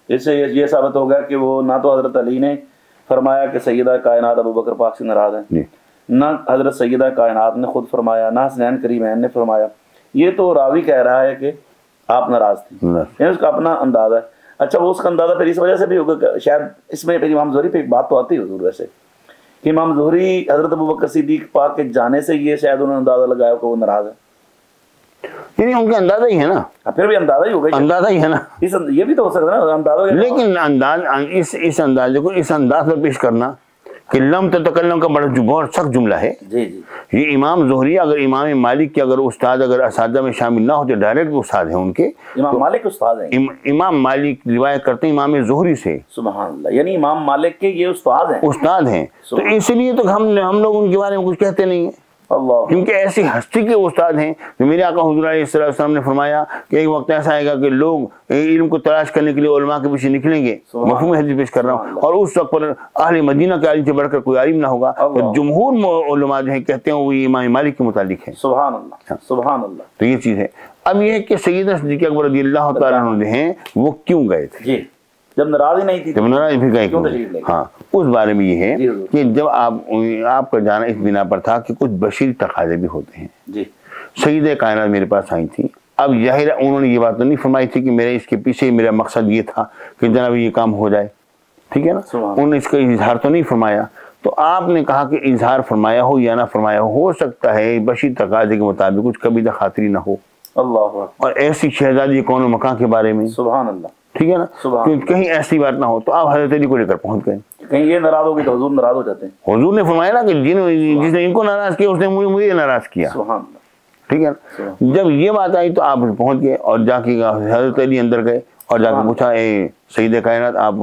اس سے یہ ثابت ہو گیا کہ وہ نہ تو حضرت علی نے فرمایا کہ سیدہ کائنات ابو بکر پاک سے ناراض ہے، نہ حضرت سیدہ کائنات نے خود فرمایا، نہ حسنین کریمین نے فرمایا، یہ تو راوی کہہ رہا ہے کہ آپ ناراض تھے، یعنی اس کا اپنا اندازہ ہے۔ اچھا، وہ اس کا اندازہ پھر اس وجہ سے بھی ہوگا کہ شاید اس میں پھر امام زہری پہ ایک بات تو آتی ہے حضور ویسے کہ امام زہری حضرت ابو بکر صدیق پاک کے جانے سے یہ شاید انہوں نے اندازہ لگایا کہ وہ ناراض ہے، یعنی ان کا اندازہ ہی ہے نا، پھر بھی اندازہ ہی ہوگا، اندازہ ہی ہے نا، یہ بھی تو ہو سکتا ہے نا اندازہ، لیکن اس اندازے کو اس انداز پر پیش کرنا کہ لم تتکلم کا بہت سخت جملہ ہے۔ یہ امام زہری اگر امام مالک کے اگر استاد اگر اساتذہ میں شامل نہ ہوتے، ڈائریکٹ استاد ہیں ان کے، امام مالک استاد ہیں، امام مالک روایت کرتے ہیں امام زہری سے، سبحان اللہ، یعنی امام مالک کے یہ استاد ہیں، تو اس لیے تو ہم لوگ ان کے بارے میں کچھ کہتے نہیں ہیں، کیونکہ ایسی ہستی کے استاد ہیں جو میرے آقا حضور علیہ السلام نے فرمایا کہ ایک وقت ایسا آئے گا کہ لوگ علم کو تلاش کرنے کے لیے علماء کے پیچھے نکلیں گے، مفہوم حدیث پیش کر رہا ہوں، اور اس وقت پر اہل مدینہ کے عالم سے بڑھ کر کوئی عالم نہ ہوگا، تو جمہور علماء جو ہیں کہتے ہیں وہ امام مالک کے متعلق ہیں، سبحان اللہ سبحان اللہ۔ تو یہ چیز ہے۔ اب یہ ہے کہ سیدنا صدیق اکبر رضی اللہ تعالیٰ عنہ جو ہیں وہ کیوں گئے تھے، جب ناراض ہی نہیں تھی، جب ناراض پھر گئے کیوں؟ ہاں اس بارے میں یہ ہے کہ جب آپ کا جانا اس بنا پر تھا کہ کچھ بشری تقاضے بھی ہوتے ہیں جی. سیدہ کائنات میرے پاس آئی تھی، اب ظاہر انہوں نے یہ بات تو نہیں فرمائی تھی کہ میرے اس کے پیچھے میرا مقصد یہ تھا کہ جناب یہ کام ہو جائے، ٹھیک ہے نا، انہوں نے اس کا اظہار تو نہیں فرمایا. تو آپ نے کہا کہ اظہار فرمایا ہو یا نہ فرمایا ہو سکتا ہے بشری تقاضے کے مطابق کچھ کبھی خاطری نہ ہو. اللہ. اور ایسی شہزادی کون و مکان کے بارے میں، سبحان اللہ، ٹھیک ہے نا، کہیں ایسی بات نہ ہو. تو آپ حضرت علی کو لے کر پہنچ گئے. کہیں یہ ناراض ہوگی تو حضور ناراض ہو جاتے ہیں. حضور نے فرمایا نا کہ جس نے ان کو ناراض کیا اس نے مجھے ناراض کیا، سبحان اللہ، ٹھیک ہے نا. جب یہ بات آئی تو آپ پہنچ گئے اور جا کے حضرت علی اندر گئے اور جا کے پوچھا اے سیدہ کائنات آپ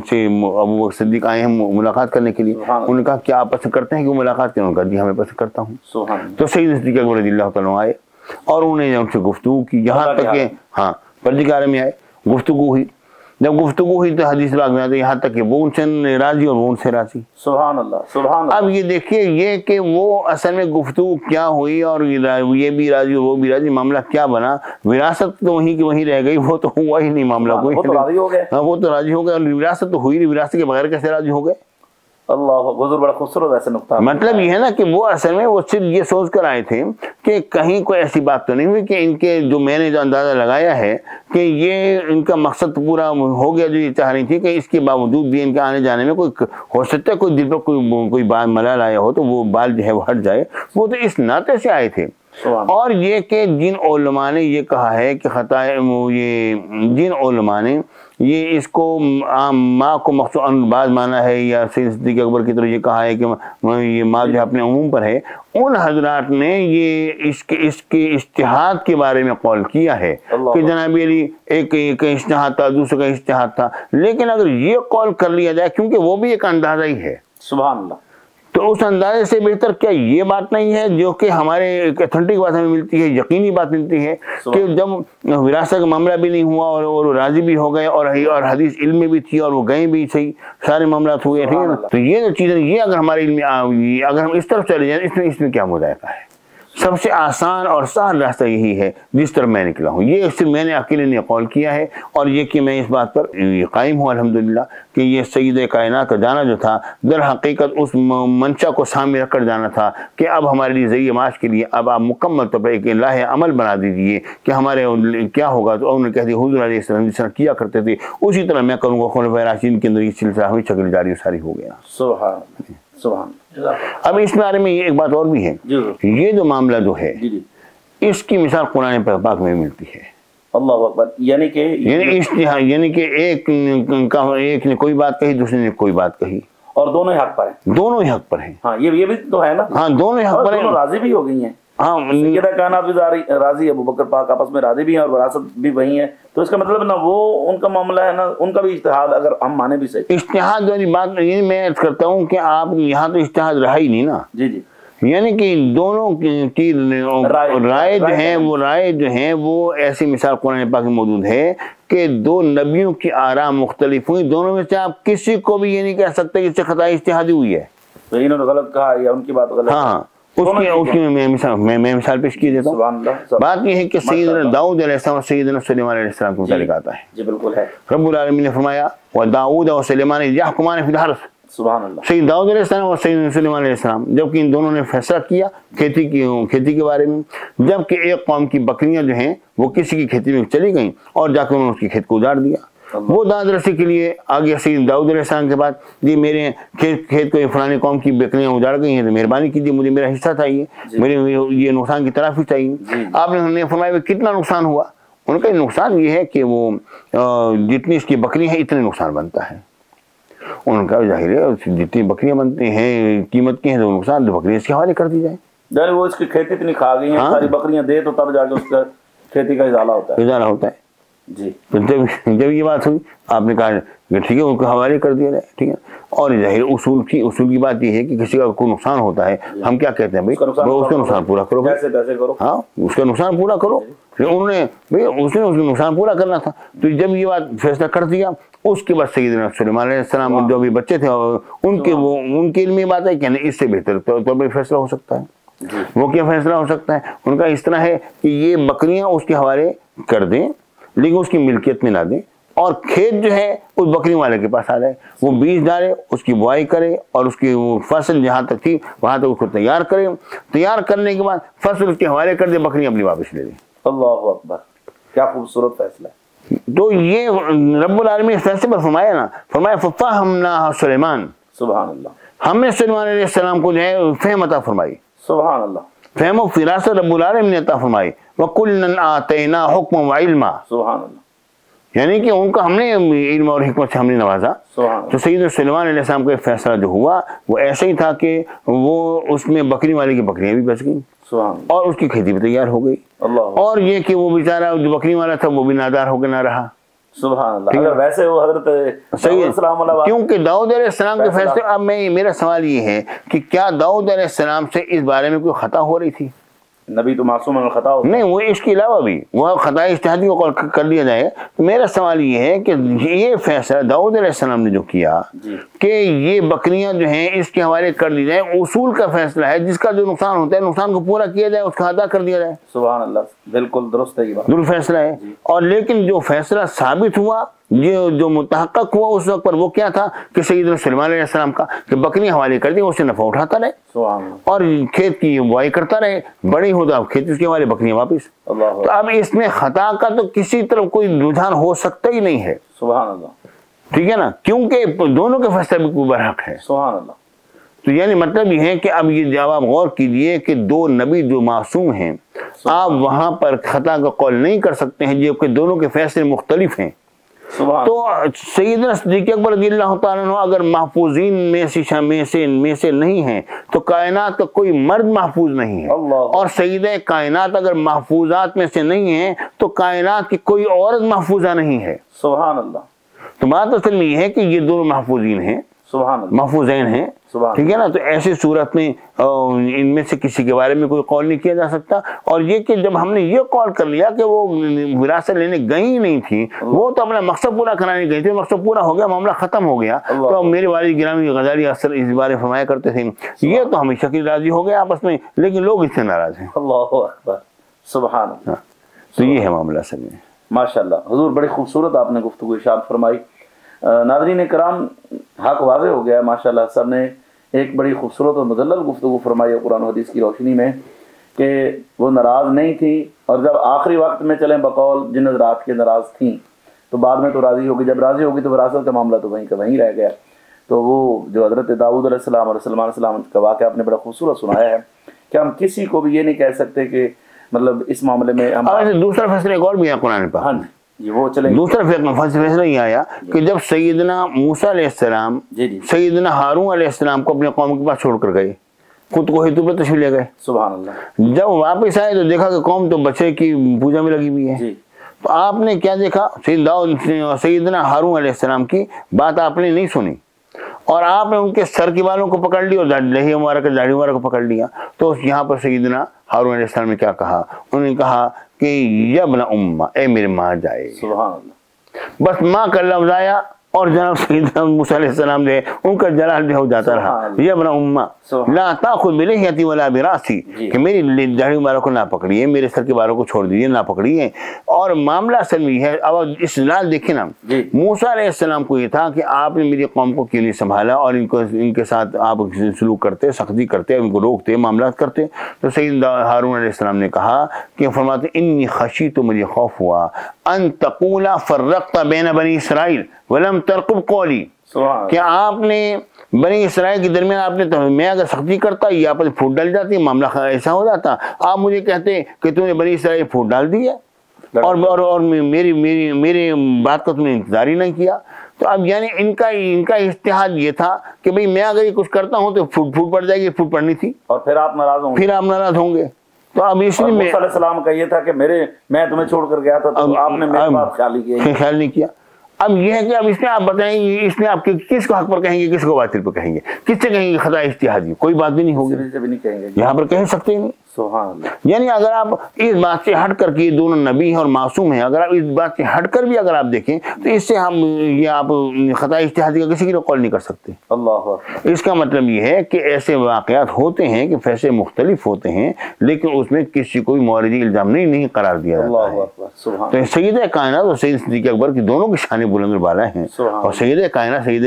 سے ابو بکر صدیق آئے ہیں ملاقات کرنے کے لیے. انہوں نے کہا کیا آپ پسند کرتے ہیں کہ ملاقات کریں؟ انہوں نے کہا جی ہمیں پسند کرتا ہوں. تو سیدہ صدیقہ اکبر رضی اللہ تعالیٰ آئے اور انہوں نے ان سے گفتگو کی، یہاں تک کہ ہاں پردگار میں آئے، گفتگو ہوئی. جب گفتگو ہوئی تو حدیث باغ میں آتے یہاں تک کہ وہ ان سے راضی اور وہ ان سے راضی. سبحان اللہ، سبحان اللہ. اب یہ دیکھیے یہ کہ وہ اصل میں گفتگو کیا ہوئی اور یہ بھی راضی اور وہ بھی راضی، معاملہ کیا بنا؟ وراثت تو وہیں کی وہیں رہ گئی، وہ تو ہوا ہی نہیں معاملہ کوئی. وہ تو راضی ہو گئے، ہاں وہ تو راضی ہو گئے اور وراثت تو ہوئی نہیں، وراثت کے بغیر کیسے راضی ہو گئے؟ اللہ حضور بڑا خوبصورت ایسا نقطہ. مطلب یہ ہے نا کہ وہ اصل میں وہ صرف یہ سوچ کر آئے تھے کہ کہیں کوئی ایسی بات تو نہیں ہوئی کہ ان کے جو میں نے جو اندازہ لگایا ہے کہ یہ ان کا مقصد پورا ہو گیا جو یہ چاہ رہی تھی، کہ اس کے باوجود بھی ان کے آنے جانے میں کوئی ہو سکتا ہے کوئی دل پر کوئی بات ملال آیا ہو تو وہ بال جو ہے وہ ہٹ جائے. وہ تو اس ناطے سے آئے تھے. اور یہ کہ جن علماء نے یہ کہا ہے کہ خطا یہ جن علماء نے یہ اس کو ماں کو مخصوص بعض مانا ہے یا سید صدیق اکبر کی طرح یہ کہا ہے کہ یہ ماں جو اپنے عموم پر ہے، ان حضرات نے یہ اس کے اجتہاد کے بارے میں قول کیا ہے کہ جناب علی ایک اجتہاد تھا، دوسرے کا اجتہاد تھا. لیکن اگر یہ قول کر لیا جائے کیونکہ وہ بھی ایک اندازہ ہی ہے، سبحان اللہ، تو اس اندازے سے بہتر کیا یہ بات نہیں ہے جو کہ ہمارے ایک اتھینٹک بات ہمیں ملتی ہے، یقینی بات ملتی ہے کہ جب وراثت کا معاملہ بھی نہیں ہوا اور راضی بھی ہو گئے اور حدیث علم میں بھی تھی اور وہ گئے بھی صحیح، سارے معاملات ہوئے، ٹھیک ہے نا. تو یہ جو چیزیں یہ اگر ہمارے علم میں اگر ہم اس طرف چلے جائیں اس میں کیا مذائقہ ہے؟ سب سے آسان اور سہل راستہ یہی ہے جس طرح میں نکلا ہوں. یہ صرف میں نے اکیلے نے قول کیا ہے اور یہ کہ میں اس بات پر قائم ہوں الحمدللہ کہ یہ سیدہ کائنات کا جانا جو تھا در حقیقت اس منشا کو سامنے رکھ کر جانا تھا کہ اب ہمارے لیے ذریعہ معاش کے لیے اب آپ مکمل طور پر ایک لاہ عمل بنا دیجئے کہ ہمارے کیا ہوگا. تو انہوں نے کہہ دیا حضور علیہ السلام جس طرح کیا کرتے تھے اسی طرح میں کروں گا. خلفائے راشدین کے اندر یہ سلسلہ ہمیشہ شکل جاری ساری ہو گیا. سبحان سبحان. اب اس بارے میں یہ ایک بات اور بھی ہے، یہ جو معاملہ جو ہے اس کی مثال قرآن پاک میں ملتی ہے. اللہ اکبر. یعنی کہ ایک نے کوئی بات کہی، دوسرے نے کوئی بات کہی اور دونوں ہی حق پر ہیں. دونوں ہی حق پر ہیں. ہاں یہ بھی تو ہے نا. ہاں دونوں ہی حق پر ہیں، راضی بھی ہو گئی ہیں. ہاں سیدہ کائنات بھی راضی، ابو بکر پاک آپس میں راضی بھی ہیں اور وراثت بھی وہی ہے. تو اس کا مطلب نا وہ ان کا معاملہ ہے نا، ان کا بھی اجتہاد اگر ہم مانے بھی صحیح. اجتہاد والی بات یہ میں عرض کرتا ہوں کہ آپ یہاں تو اجتہاد رہا ہی نہیں نا. جی جی. یعنی کہ دونوں کی رائے جو ہیں وہ ایسی مثال قرآن پاک میں موجود ہے کہ دو نبیوں کی آراء مختلف ہوئی، دونوں میں سے آپ کسی کو بھی یہ نہیں کہہ سکتے کہ اس سے خطا اجتہادی ہوئی ہے. تو انہوں نے غلط کہا یا ان کی بات غلط. ہاں اس کی میں مثال پیش کی دیتا ہوں. بات یہ ہے کہ سیدنا داؤد علیہ السلام اور سیدنا سلیمان علیہ السلام کے متعلق آتا ہے. جی بالکل ہے. رب العالمین نے فرمایا وَدَاؤُدَ وَسُلَيْمَانَ يَحْكُمَانِ فِي الْحَرْثِ. سبحان اللہ. سید داؤد علیہ السلام اور سید سلیمان علیہ السلام جبکہ ان دونوں نے فیصلہ کیا کھیتی کے بارے میں، جبکہ ایک قوم کی بکریاں جو ہیں وہ کسی کی کھیتی میں چلی گئیں اور جا کے انہوں نے اس کی کھیت کو اجاڑ دیا. وہ داد رسی کے لیے آگے سید داؤد علیہ السلام کے بعد جی میرے کھیت کو فلانے قوم کی بکریاں اجاڑ گئی ہیں تو مہربانی کیجیے، مجھے میرا حصہ چاہیے، میرے یہ نقصان کی تلافی چاہیے. آپ نے فرمایا کتنا نقصان ہوا؟ ان کا نقصان یہ ہے کہ وہ جتنی اس کی بکری ہیں اتنے نقصان بنتا ہے. ان کا ظاہر ہے جتنی بکریاں بنتی ہیں قیمت کی ہیں تو نقصان تو بکری اس کے حوالے کر دی جائے. یعنی وہ اس کی کھیتی اتنی کھا گئی ہیں ساری بکریاں دے تو تب جا کے اس کا کھیتی کا ازالہ ہوتا ہے. جی جب یہ بات ہوئی آپ نے کہا کہ ٹھیک ہے ان کو حوالے کر دیا جائے. ٹھیک ہے. اور ظاہر اصول کی بات یہ ہے کہ کسی کا کوئی نقصان ہوتا ہے ہم کیا کہتے ہیں بھائی اس کا نقصان پورا کرو. ہاں اس کا نقصان پورا کرو. انہوں نے بھائی اس نے نقصان پورا کرنا تھا. تو جب یہ بات فیصلہ کر دیا اس کے بعد سیدنا سلیمان علیہ السلام جو بھی بچے تھے ان کے علم میں بات ہے کہ اس سے بہتر طور پر فیصلہ ہو سکتا ہے. وہ کیا فیصلہ ہو سکتا ہے؟ ان کا اس طرح ہے کہ یہ بکریاں اس کے حوالے کر دیں لیکن اس کی ملکیت میں نہ دیں اور کھیت جو ہے اس بکری والے کے پاس آ جائے، وہ بیج ڈالے، اس کی بوائی کرے اور اس کی فصل جہاں تک تھی وہاں تک اس کو تیار کرے، تیار کرنے کے بعد فصل اس کے حوالے کر دے، بکری اپنی واپس لے لے۔ اللہ اکبر، کیا خوبصورت فیصلہ ہے۔ تو یہ رب العالمین اس فیصلے پر فرمایا نا، فرمایا فَفَهَّمْنَاهَا سلیمان، سبحان اللہ، ہم نے سلیمان علیہ السلام کو جو ہے فہم عطا فرمائی، سبحان اللہ، فہم و فراست رب العالمین نے عطا فرمائی، وَكُلًّا آتَيْنَا حُکْمًا وَعِلْمًا، سبحان اللہ، یعنی کہ ان کو ہم نے علم اور حکمت سے ہم نے نوازا۔ سبحان اللہ۔ تو سیدنا سلیمان علیہ السلام کا فیصلہ جو ہوا وہ ایسا ہی تھا کہ وہ اس میں بکری والے کی بکریاں بھی بچ گئیں سبحان اللہ، اور اس کی کھیتی بھی تیار ہو گئی، اللہ، اور یہ کہ وہ بیچارہ جو بکری والا تھا وہ بھی نادار ہو کے نہ رہا۔ سبحان اللہ۔ اگر ویسے وہ حضرت صحیح، السلام علیہ، کیونکہ داؤد علیہ السلام کے فیصلے، اب میرا سوال یہ ہے کہ کیا داؤد علیہ السلام سے اس بارے میں کوئی خطا ہو رہی تھی؟ نبی تو معصوم من الخطا ہوتا ہے، نہیں، وہ اس کے علاوہ بھی وہ خطا اجتہادی کو کر دیا جائے۔ تو میرا سوال یہ ہے کہ یہ فیصلہ داؤد علیہ السلام نے جو کیا کہ یہ بکریاں جو ہیں اس کے حوالے کر دی جائیں، اصول کا فیصلہ ہے، جس کا جو نقصان ہوتا ہے نقصان کو پورا کیا جائے، اس کا ادا کر دیا جائے۔ سبحان اللہ، بالکل درست ہے یہ بات، درست فیصلہ ہے۔ اور لیکن جو فیصلہ ثابت ہوا، جو متحقق ہوا اس وقت پر، وہ کیا تھا کہ سیدنا سلیمان علیہ السلام کا کہ بکریاں حوالے کر دی، اس سے نفع اٹھاتا رہے اور کھیت کی بوائی کرتا رہے، بڑی ہو تو کھیت اس کے حوالے، بکریاں واپس۔ تو اب اس میں خطا کا تو کسی طرف کوئی رجحان ہو سکتا ہی نہیں ہے، سبحان اللہ، ٹھیک ہے نا، کیونکہ دونوں کے فیصلے بھی کوئی برحق ہے، سبحان اللہ۔ تو یعنی مطلب یہ ہے کہ اب یہ جواب غور کیجئے کہ دو نبی جو معصوم ہیں، آپ وہاں پر خطا کا قول نہیں کر سکتے ہیں جبکہ دونوں کے فیصلے مختلف ہیں۔ تو سیدنا صدیق اکبر رضی اللہ تعالیٰ عنہ اگر محفوظین میں سے نہیں ہیں تو کائنات کا کوئی مرد محفوظ نہیں ہے، اور سیدہ کائنات اگر محفوظات میں سے نہیں ہیں تو کائنات کی کوئی عورت محفوظہ نہیں ہے۔ سبحان اللہ۔ تو بات اصل میں یہ ہے کہ یہ دونوں محفوظین ہیں، سبحان اللہ، محفوظین ہیں، ٹھیک ہے نا۔ تو ایسی صورت میں ان میں سے کسی کے بارے میں کوئی قول نہیں کیا جا سکتا۔ اور یہ کہ جب ہم نے یہ قول کر لیا کہ وہ وراثت لینے گئی نہیں تھی، وہ تو اپنا مقصد پورا کرانے گئی تھی، مقصد پورا ہو گیا، معاملہ ختم ہو گیا۔ تو میرے والد گرامی غزالی اکثر اس بارے فرمایا کرتے تھے، یہ تو ہمیشہ کی راضی ہو گئے آپس میں، لیکن لوگ اس سے ناراض ہیں۔ اللہ اکبر، سبحان اللہ۔ تو یہ ہے معاملہ سب میں۔ ماشاءاللہ حضور، بڑی خوبصورت آپ نے گفتگو ارشاد فرمائی۔ ناظرین کرام، حق واضح ہو گیا، ماشاءاللہ سب نے ایک بڑی خوبصورت اور مدلل گفتگو فرمائی ہے قرآن و حدیث کی روشنی میں، کہ وہ ناراض نہیں تھی، اور جب آخری وقت میں چلیں بقول جن حضرات کے ناراض تھیں تو بعد میں تو راضی ہوگی، جب راضی ہوگی تو وراثت کا معاملہ تو وہیں کا وہیں رہ گیا۔ تو وہ جو حضرت داؤد علیہ السلام اور سلیمان علیہ السلام کا واقعہ آپ نے بڑا خوبصورت سنایا ہے کہ ہم کسی کو بھی یہ نہیں کہہ سکتے کہ مطلب اس معاملے میں دوسرا فیصلہ ایک اور بھی ہے قرآن پاک۔ وہ چلیں، دوسرا فیصلہ یہ آیا کہ جب سیدنا موسیٰ علیہ السلام سیدنا ہارون علیہ السلام کو اپنے قوم کے پاس چھوڑ کر گئے، خود کو ہیتو پر تشریف لے گئے، سبحان اللہ، جب واپس آئے تو دیکھا کہ قوم تو بچے کی پوجا میں لگی ہوئی ہے۔ تو آپ نے کیا دیکھا؟ سیدنا ہارون علیہ السلام کی بات آپ نے نہیں سنی، اور آپ نے ان کے سر کی بالوں کو پکڑ لیا اور لہی مبارک داڑھی مبارک کو پکڑ لیا۔ تو یہاں پر سیدنا ہارون علیہ السلام نے کیا کہا؟ انہوں نے کہا کہ یا ابن امہ، اے میرے ماں جائے۔ سبحان اللہ، بس ماں کا لفظ آیا اور جناب سیدنا موسیٰ علیہ السلام جو ہے ان کا جلال جو ہو جاتا رہا، یا ابن امہ لا تاخذ بلحیتی ولا براسی، کہ میری داڑھی مبارک کو نہ پکڑیے، میرے سر کے بالوں کو چھوڑ دیجیے، نہ پکڑیے۔ اور معاملہ اصل میں ہے، اب اس لال دیکھیں نا، موسیٰ علیہ السلام کو یہ تھا کہ آپ نے میری قوم کو کیوں نہیں سنبھالا اور ان کے ساتھ آپ سلوک کرتے، سختی کرتے، ان کو روکتے، معاملات کرتے۔ تو سیدنا ہارون علیہ السلام نے کہا کہ فرماتے انی خشیت، مجھے خوف ہوا، ان تقول فرقت بین بنی اسرائیل ولم ترقب قولی، کہ آپ نے بنی اسرائیل کے درمیان آپ نے تو میں اگر سختی کرتا یہ آپس میں پھوٹ ڈال جاتی، معاملہ ایسا ہو جاتا، آپ مجھے کہتے کہ تم نے بنی اسرائیل پھوٹ ڈال دی ہے اور میری بات کا تم نے انتظار ہی نہیں کیا۔ تو اب یعنی ان کا اجتہاد یہ تھا کہ بھئی میں اگر یہ کچھ کرتا ہوں تو پھوٹ پڑ جائے گی، پھوٹ پڑنی تھی اور پھر آپ ناراض ہوں گے۔ تو اب اس لیے موسیٰ علیہ السلام کا یہ تھا کہ میں تمہیں چھوڑ کر گیا تھا تو آپ نے میری بات خیال نہیں کیا۔ اب یہ ہے کہ اب اس میں آپ بتائیں گے، اس میں آپ کس کو حق پر کہیں گے، کس کو باطل پر کہیں گے، کس سے کہیں گے خطا اجتہادی؟ کوئی بات بھی نہیں ہوگی، یہاں پر کہہ سکتے ہیں نہیں۔ یعنی اگر آپ اس بات سے ہٹ کر کے یہ دونوں نبی ہیں اور معصوم ہیں، اگر آپ اس بات سے ہٹ کر بھی اگر آپ دیکھیں تو اس سے ہم یہ آپ خطا اجتہادی کا کسی کی قول نہیں کر سکتے۔ اس کا مطلب یہ ہے کہ ایسے واقعات ہوتے ہیں کہ فیصلے مختلف ہوتے ہیں، لیکن اس میں کسی کوئی موردی الزام نہیں قرار دیا جاتا ہے۔ تو سید کائنات اور سید صدیق اکبر کی دونوں کی شان بلند و بالا ہیں، اور سید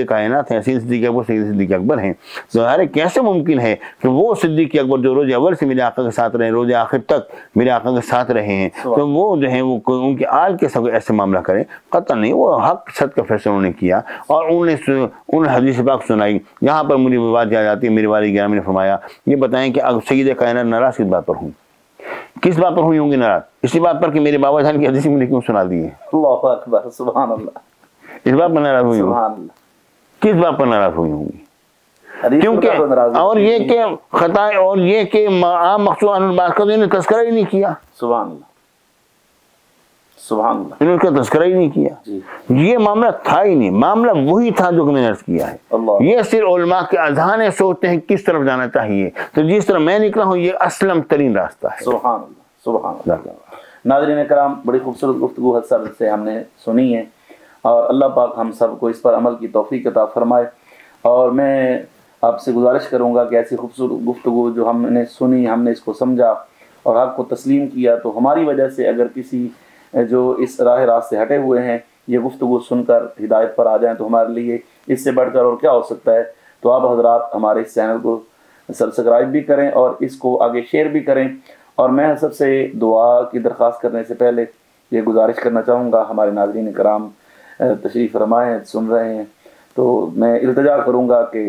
کائنات ہیں، سید صدیق اکبر سید صدیق اکبر ہیں۔ ظاہر کیسے ممکن ہے کہ وہ صدیق اکبر جو روز اول سے میرے آقا کے ساتھ رہے، روز آخر تک میرے آقا کے ساتھ رہے ہیں، تو وہ جو ہیں وہ ان کے آل کے سب ایسے معاملہ کریں؟ قطع نہیں، وہ حق سچ کا فیصلہ انہوں نے کیا، اور انہوں نے حدیث پاک سنائی۔ یہاں پر مجھے بات یاد آتی ہے، میرے والد گرامی نے فرمایا، یہ بتائیں کہ سید کائنات ناراض کس بات پر ہوں؟ کس بات پر ہوئی ہوں گی ناراض؟ اسی بات پر کہ میرے بابا جان کی حدیث مجھے کیوں سنا دی ہے؟ اللہ اکبر، سبحان اللہ۔ اس بات پر ناراض ہوئی ہوں؟ کس بات پر ناراض ہوئی ہوں گی؟ کیونکہ اور یہ کہ خطا، اور یہ کہ عام مقصود الباس کا انہوں نے تذکرہ ہی نہیں کیا۔ سبحان اللہ، سبحان اللہ، انہوں نے کا تذکرہ ہی نہیں کیا۔ یہ معاملہ تھا ہی نہیں، معاملہ وہی تھا جو کہ میں نے عرض کیا ہے۔ یہ صرف علماء کے اذہان سوچتے ہیں کس طرف جانا چاہیے، تو جس طرح میں نکلا ہوں یہ اسلم ترین راستہ ہے۔ سبحان اللہ، سبحان اللہ۔ ناظرین کرام، بڑی خوبصورت گفتگو حضرت سے ہم نے سنی ہے، اور اللہ پاک ہم سب کو اس پر عمل کی توفیق عطا فرمائے۔ اور میں آپ سے گزارش کروں گا کہ ایسی خوبصورت گفتگو جو ہم نے سنی، ہم نے اس کو سمجھا اور حق کو تسلیم کیا، تو ہماری وجہ سے اگر کسی جو اس راست سے ہٹے ہوئے ہیں یہ گفتگو سن کر ہدایت پر آ جائیں تو ہمارے لیے اس سے بڑھ کر اور کیا ہو سکتا ہے۔ تو آپ حضرات ہمارے اس چینل کو سبسکرائب بھی کریں اور اس کو آگے شیئر بھی کریں۔ اور میں سب سے دعا کی درخواست کرنے سے پہلے یہ گزارش کرنا چاہوں گا، ہمارے ناظرین کرام تشریف فرما ہیں، سن رہے ہیں، تو میں التجا کروں گا کہ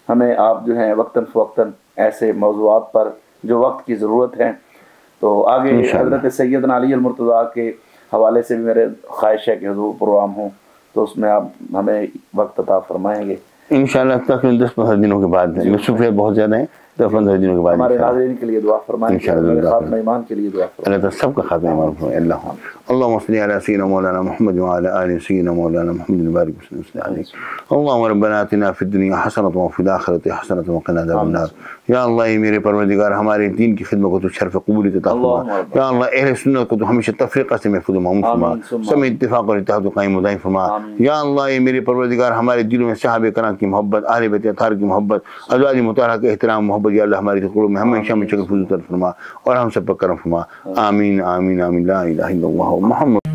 ہمیں آپ جو ہیں وقتاً فوقتاً ایسے موضوعات پر جو وقت کی ضرورت ہے، تو آگے حضرت سیدنا علی المرتضیٰ کے حوالے سے بھی میرے خواہش ہے کہ حضور پروگرام ہوں، تو اس میں آپ ہمیں وقت عطا فرمائیں گے انشاءاللہ۔ تقریباً 10-15 دنوں کے بعد، مصروفیات بہت زیادہ ہیں، 10-15 دنوں کے بعد ہمارے ناظرین کے لیے دعا فرمائیں، خاتمہ ایمان کے لیے دعا فرمائیں، اللہ تعالیٰ سب کا خاتمہ ایمان فرمائے۔ اللہم صلی علی سیدنا مولانا محمد وعلی آل سیدنا مولانا محمد بارک وسلم علیہ۔ اللہم ربنا آتنا فی الدنیا حسنۃ وفی الآخرۃ حسنۃ وقنا عذاب النار۔ یا اللہ میرے پروردگار، ہمارے دین کی خدمت کو تو شرف قبولیت عطا فرما۔ یا اللہ اہل سنت کو تو ہمیشہ تفریقہ سے محفوظ و معصوم فرما، سب اتفاق اور اتحاد و قائم و دائم فرما۔ یا اللہ میرے پروردگار، ہمارے دلوں میں صحابہ کرام کی محبت، اہل بیت اطہار کی محبت، ازواج مطہرہ کے احترام محبت یا اللہ ہمارے قلوب میں ہمیشہ میں چکن فرما، اور ہم سب پر کرم فرما۔ آمین آمین آمین، لا الہ الا اللہ محمد